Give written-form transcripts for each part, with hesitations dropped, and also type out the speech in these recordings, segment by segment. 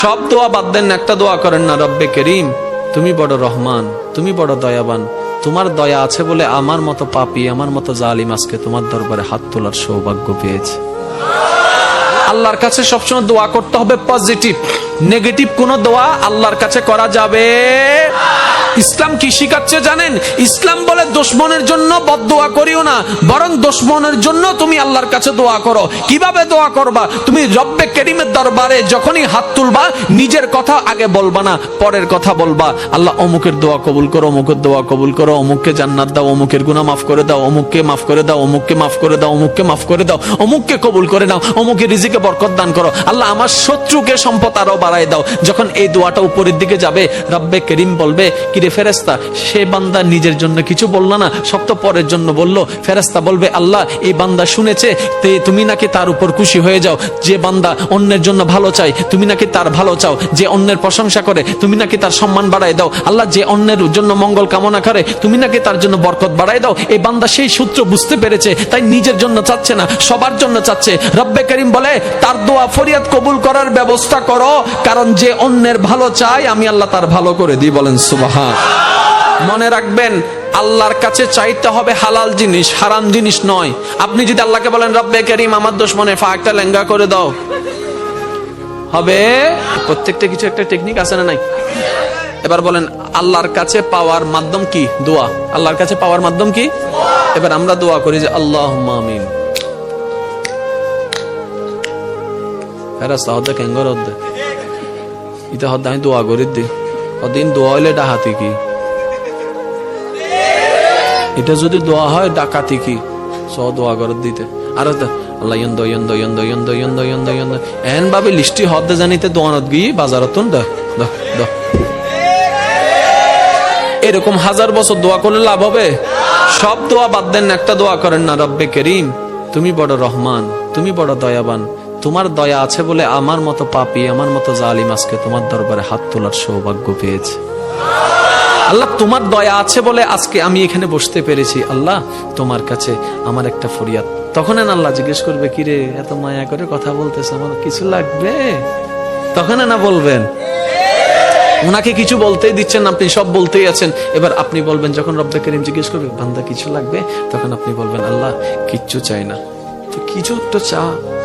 সব দোয়া বাদ দেন, একটা দোয়া করেন না, রব্বে করিম তুমি বড় রহমান, তুমি বড় দয়াবান, তোমার দয়া আছে বলে আমার মতো পাপী, আমার মতো জালিম আজকে তোমার দরবারে হাত তোলার সৌভাগ্য পেয়েছে। আল্লাহর কাছে সবসময় দোয়া করতে হবে পজিটিভ, নেগেটিভ কোন দোয়া আল্লাহর কাছে করা যাবে। ইসলাম কি শিখাচ্ছে জানেন? ইসলাম বলে দুশমনের জন্য বদদোয়া করিও না, বরং দুশমনের জন্য তুমি আল্লাহর কাছে দোয়া করো। কিভাবে দোয়া করবা? তুমি রব্বে করিমের দরবারে যখনই হাত তুলবা, নিজের কথা আগে বলবা না, পরের কথা বলবা। আল্লাহ অমুকের দোয়া কবুল করো, অমুকের দোয়া কবুল করো, অমুককে জান্নাত দাও, অমুকের গুনাহ মাফ করে দাও, অমুককে মাফ করে দাও, অমুককে মাফ করে দাও, অমুককে মাফ করে দাও, অমুককে কবুল করে নাও, অমুকের রিজিকে বরকত দান করো। আল্লাহ আমার শত্রুকে সম্পদ আরো বাড়ায় দাও। যখন এই দোয়াটা উপরের দিকে যাবে, রব্বে করিম বলবে, কিরে ফেরেশতা, সে বান্দা নিজের জন্য কিছু বলল না, সব তো পরের জন্য বললো। ফেরেশতা বলবে, আল্লাহ এই বান্দা শুনেছে, তুমি নাকি তার উপর খুশি হয়ে যাও। যে বান্দা অন্যের জন্য ভালো চাই, তুমি নাকি তার ভালো চাও। যে অন্যের প্রশংসা করে, তুমি নাকি তার সম্মান বাড়ায় দাও। আল্লাহ যে অন্যের জন্য মঙ্গল কামনা করে, তুমি নাকি তার জন্য বরকত বাড়ায় দাও। এই বান্দা সেই সূত্র বুঝতে পেরেছে, তাই নিজের জন্য চাচ্ছে না, সবার জন্য চাচ্ছে। রব্বে করিম বলে, তার দোয়া ফরিয়াদ কবুল করার ব্যবস্থা করো, কারণ যে অন্যের ভালো চায় আমি আল্লাহ তার ভালো করে দিই। বলেন সুবহান। মনে রাখবেন, আল্লাহর কাছে চাইতে হবে হালাল জিনিস, হারাম জিনিস নয়। আপনি যদি আল্লাহকে বলেন, রব্বে করিম আমার দুশমনে ফাঁকটা লেঙ্গা করে দাও, হবে? প্রত্যেকটা কিছু একটা টেকনিক আছে না নাই? এবার বলেন, আল্লাহর কাছে পাওয়ার মাধ্যম কি? দোয়া। আল্লাহর কাছে পাওয়ার মাধ্যম কি? এবার আমরা দোয়া করি যে আল্লাহুম্মা আমিন। ফেরেশতা হদ্দে কেঙ্গর হদ্দে ইতা হদ্দে আমি দোয়া করি দি ওদিন দোয়া হইলে ডাহাতি কি? এটা যদি দোয়া হয় ডাকাতি কি? সব দোয়া করে দিতে। আর আল্লাহ ইয়ন্দ ইয়ন্দ ইয়ন্দ ইয়ন্দ ইয়ন্দ ইয়ন্দ ইয়ন্দ এন ভাবে লিস্টি হদ্দে জানিতে দোয়ানত গিয়ে বাজারতন দ দ দ। এরকম হাজার বছর দোয়া করলে লাভ হবে? সব দোয়া বাদ দেন, একটা দোয়া করেন না, রব্বে করিম তুমি বড় রহমান, তুমি বড় দয়াবান, তোমার দয়া আছে বলে আমার মতো পাপী, আমার মতো জালিম আজকে তোমার দরবারে হাত তোলার সৌভাগ্য পেয়েছে। আল্লাহ তোমার দয়া আছে বলে আজকে আমি এখানে বসতে পেরেছি। আল্লাহ তোমার কাছে আমার একটা ফরিয়াদ। তখন আল্লাহ জিজ্ঞেস করবে, কিরে এত মায়া করে কথা বলতেছে, আমার কিছু লাগবে? তখন না বলবেন, ওনাকে কিছু বলতেই দিচ্ছেন, আপনি সব বলতেই আছেন। এবার আপনি বলবেন, যখন রব্বে করিম জিজ্ঞেস করবে, বান্দা কিছু লাগবে, তখন আপনি বলবেন, আল্লাহ কিচ্ছু চাই না। তো কিছু একটা চা।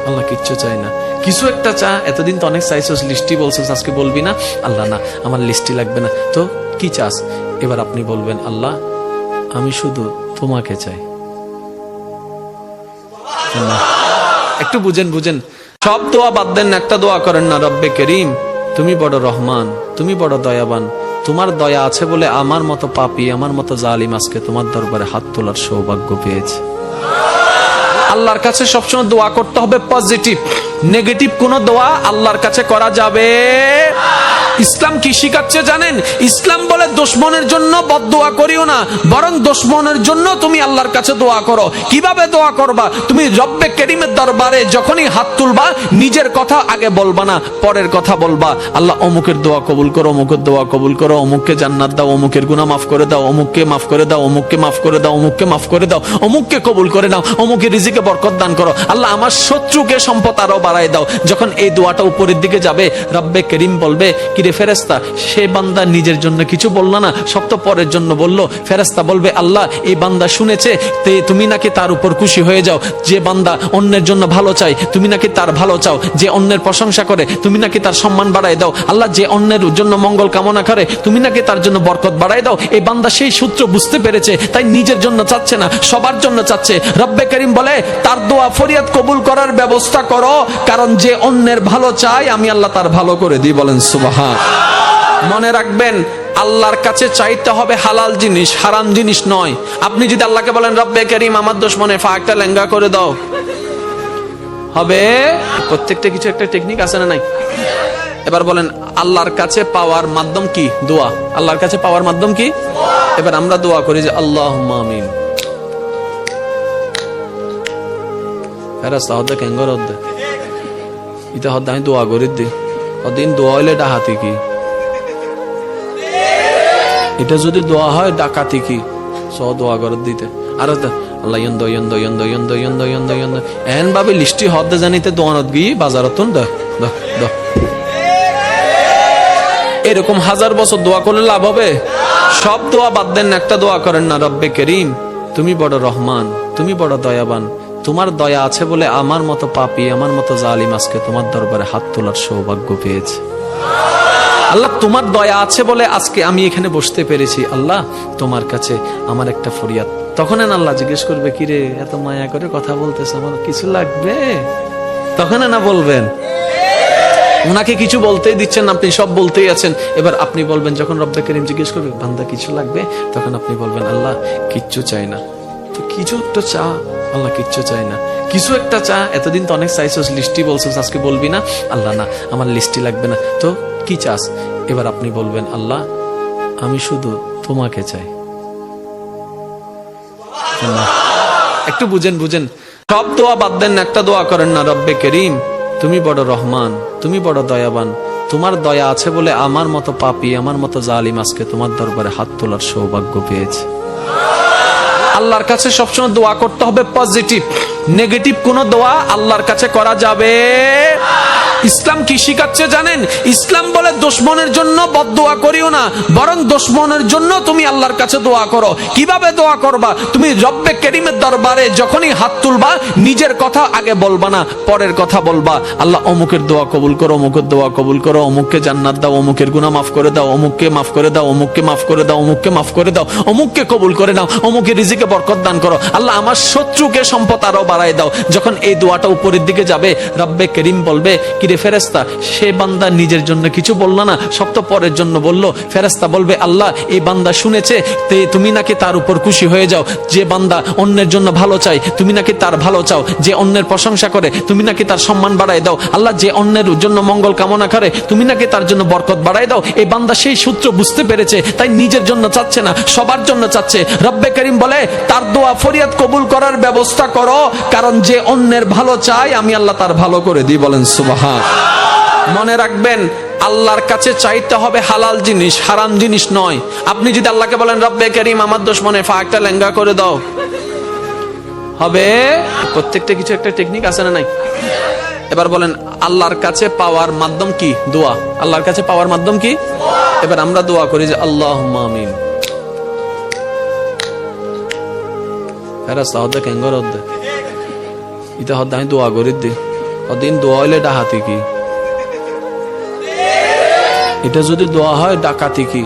আল্লাহ কিচ্ছু চাই না, কিছু একটা চা। এতদিন তো অনেক চাইছিস, লিস্টি বলছিস, আজকে বলবি না? আল্লাহ না, আমার লিস্টি লাগবে না। তো কি চাস? এবার আপনি বলবেন, আল্লাহ আমি শুধু তোমাকে চাই। একটু বুঝেন বুঝেন। সব দোয়া বাদ দেন, একটা দোয়া করেন না, রব্বে করিম তুমি বড় রহমান, তুমি বড় দয়াবান, তোমার দয়া আছে বলে আমার মতো পাপী, আমার মতো জালিম আজকে তোমার দরবারে হাত তোলার সৌভাগ্য পেয়েছে। আল্লাহর কাছে সবসময় দোয়া করতে হবে পজিটিভ, নেগেটিভ কোন দোয়া আল্লাহর কাছে করা যাবে। ইসলাম কি শিখাচ্ছে জানেন? ইসলাম বলে দুশমনের জন্য বদদোয়া করিও না, বরং দুশমনের জন্য তুমি আল্লাহর কাছে দোয়া করো। কিভাবে দোয়া করবা? তুমি রব্বে করিমের দরবারে যখনই হাত তুলবা, নিজের কথা আগে বলবা না, পরের কথা বলবা। আল্লাহ অমুকের দোয়া কবুল করো, অমুকের দোয়া কবুল করো, অমুককে জান্নাত দাও, অমুকের গুনাহ মাফ করে দাও, অমুককে মাফ করে দাও, অমুককে মাফ করে দাও, অমুককে মাফ করে দাও, অমুককে কবুল করে নাও, অমুকের রিজিকে বরকত দান করো। আল্লাহ আমার শত্রুকে সম্পদ আরো বাড়ায় দাও। যখন এই দোয়াটা উপরের দিকে যাবে, রব্বে করিম বলবে, কিরে ফেরেশতা, সে বান্দা নিজের জন্য কিছু বলল না, সব তো পরের জন্য বললো। ফেরেশতা বলবে, আল্লাহ এই বান্দা শুনেছে, তুমি নাকি তার উপর খুশি হয়ে যাও। যে বান্দা অন্যের জন্য ভালো চাই, তুমি নাকি তার ভালো চাও। যে অন্যের প্রশংসা করে, তুমি নাকি তার সম্মান বাড়ায় দাও। আল্লাহ যে অন্যের জন্য মঙ্গল কামনা করে, তুমি নাকি তার জন্য বরকত বাড়ায় দাও। এই বান্দা সেই সূত্র বুঝতে পেরেছে, তাই নিজের জন্য চাচ্ছে না, সবার জন্য চাচ্ছে। রব্বে করিম বলে, তার দোয়া ফরিয়াদ কবুল করার ব্যবস্থা করো, কারণ যে অন্যের ভালো চায় আমি আল্লাহ তার ভালো করে দিই। বলেন সুবহান। মনে রাখবেন, আল্লাহর কাছে চাইতে হবে হালাল জিনিস, হারাম জিনিস নয়। আপনি যদি আল্লাহকে বলেন, রব্বে করিম আমার দুশমনে ফাঁকটা লেঙ্গা করে দাও, হবে? প্রত্যেকটা কিছু একটা টেকনিক আছে না নাই? এবার বলেন, আল্লাহর কাছে পাওয়ার মাধ্যম কি? দোয়া। আল্লাহর কাছে পাওয়ার মাধ্যম কি? এবার আমরা দোয়া করি যে আল্লাহুম্মা আমিন। ফেরেশতা হদ্দে কেঙ্গর হদ্দে ইতা হদ্দে আমি দোয়া করি দি ওদিন দোয়া হইলে ডাহাতি কি? এটা যদি দোয়া হয় ডাকাতি কি? সব দোয়া করে দিতে। আর আল্লাহ ইয়ন্দ ইয়ন্দ ইয়ন্দ ইয়ন্দ ইয়ন্দ ইয়ন্দ ইয়ন্দ এন ভাবে লিস্টি হদ্দে জানিতে দোয়ানত গিয়ে বাজারতন দ দ দ। এরকম 1000 বছর দোয়া করলে লাভ হবে? সব দোয়া বাদ দেন, একটা দোয়া করেন না, রব্বে করিম তুমি বড় রহমান, তুমি বড় দয়াবান, তোমার দয়া আছে বলে আমার মতো পাপী, আমার মতো জালিম আজকে তোমার দরবারে হাত তোলার সৌভাগ্য পেয়েছে। আল্লাহ তোমার দয়া আছে বলে আজকে আমি এখানে বসতে পেরেছি। আল্লাহ তোমার কাছে আমার একটা ফরিয়াদ। তখন আল্লাহ জিজ্ঞেস করবে, কিরে এত মায়া করে কথা বলতেছে, আমার কিছু লাগবে? তখন না বলবেন, ওনাকে কিছু বলতেই দিচ্ছেন, আপনি সব বলতেই আছেন, এবার আপনি বলবেন, যখন রব্বে করিম জিজ্ঞেস করবে বান্দা কিছু লাগবে, তখন আপনি বলবেন আল্লাহ কিচ্ছু চাই না। তো কিছু একটা চা, আল্লাহ কিচ্ছু চাই না, কিছু একটা চা, এতদিন তো অনেক চাইছিস, লিস্টি বলছিস, আজকে বলবি না? আল্লাহ না, আমার লিস্টি লাগবে না, তো কি চাস? এবার আপনি বলবেন আল্লাহ আমি শুধু তোমাকে চাই। একটু বুঝেন। সব দোয়া বাদ দেন, একটা দোয়া করেন না, রব্বে করিম তুমি বড় রহমান, তুমি বড় দয়াবান, তোমার দয়া আছে বলে আমার মতো পাপী, আমার মতো জালিম আজকে তোমার দরবারে হাত তোলার সৌভাগ্য পেয়েছে। আল্লাহর কাছে সবসময় দোয়া করতে হবে পজিটিভ, নেগেটিভ কোন দোয়া আল্লাহর কাছে করা যাবে। ইসলাম কি শিখাচ্ছে জানেন? ইসলাম বলে দুশমনের জন্য বদদোয়া করিও না, বরং দুশমনের জন্য তুমি আল্লাহর কাছে দোয়া করো। কিভাবে দোয়া করবা? তুমি রব্বে করিমের দরবারে যখনই হাত তুলবা, নিজের কথা আগে বলবা না, পরের কথা বলবা। আল্লাহ অমুকের দোয়া কবুল করো, অমুকের দোয়া কবুল করো, অমুককে জান্নাত দাও, অমুকের গুনাহ মাফ করে দাও, অমুককে মাফ করে দাও, অমুককে মাফ করে দাও, অমুককে মাফ করে দাও, অমুককে কবুল করে নাও, অমুকের রিজিকে বরকত দান করো। আল্লাহ আমার শত্রুকে সম্পদ আরো বাড়ায় দাও। যখন এই দোয়াটা উপরের দিকে যাবে, রব্বে করিম বলবে, কিরে ফেরেশতা, সে বান্দা নিজের জন্য কিছু বলল না, সব তো পরের জন্য বললো। ফেরেশতা বলবে আল্লাহ এই বান্দা শুনেছে, তুমি নাকি তার উপর খুশি হয়ে যাও। যে বান্দা অন্যের জন্য ভালো চাই, তুমি নাকি তার ভালো চাও। যে অন্যের প্রশংসা করে, তুমি নাকি তার সম্মান বাড়ায় দাও। আল্লাহ যে অন্যের জন্য মঙ্গল কামনা করে, তুমি নাকি তার জন্য বরকত বাড়ায় দাও। এই বান্দা সেই সূত্র বুঝতে পেরেছে, তাই নিজের জন্য চাচ্ছে না, সবার জন্য চাচ্ছে। রব্বে করিম বলে তার দোয়া ফরিয়াদ কবুল করার ব্যবস্থা করো, কারণ যে অন্যের ভালো চায় আমি আল্লাহ তার ভালো করে দিই। বলেন সুবহান। মনে রাখবেন, আল্লাহর কাছে চাইতে হবে হালাল জিনিস, হারাম জিনিস নয়। আপনি যদি আল্লাহকে বলেন রব্বে করিম আমার দুশমনের ফাঁকটা লেঙ্গা করে দাও, হবে? প্রত্যেকটা কিছু একটা টেকনিক আছে না নাই? এবার বলেন আল্লাহর কাছে পাওয়ার মাধ্যম কি? দোয়া। আল্লাহর কাছে পাওয়ার মাধ্যম কি? এবার আমরা দোয়া করি যে আল্লাহুম্মা আমিন। ফেরেশতা হদ্দে কেঙ্গর হদ্দে ইতা হদ্দে আমি দোয়া করি দি অদিন দোয়া হইলে ডাহাতি কি? এটা যদি দোয়া হয় ডাকাতি কি?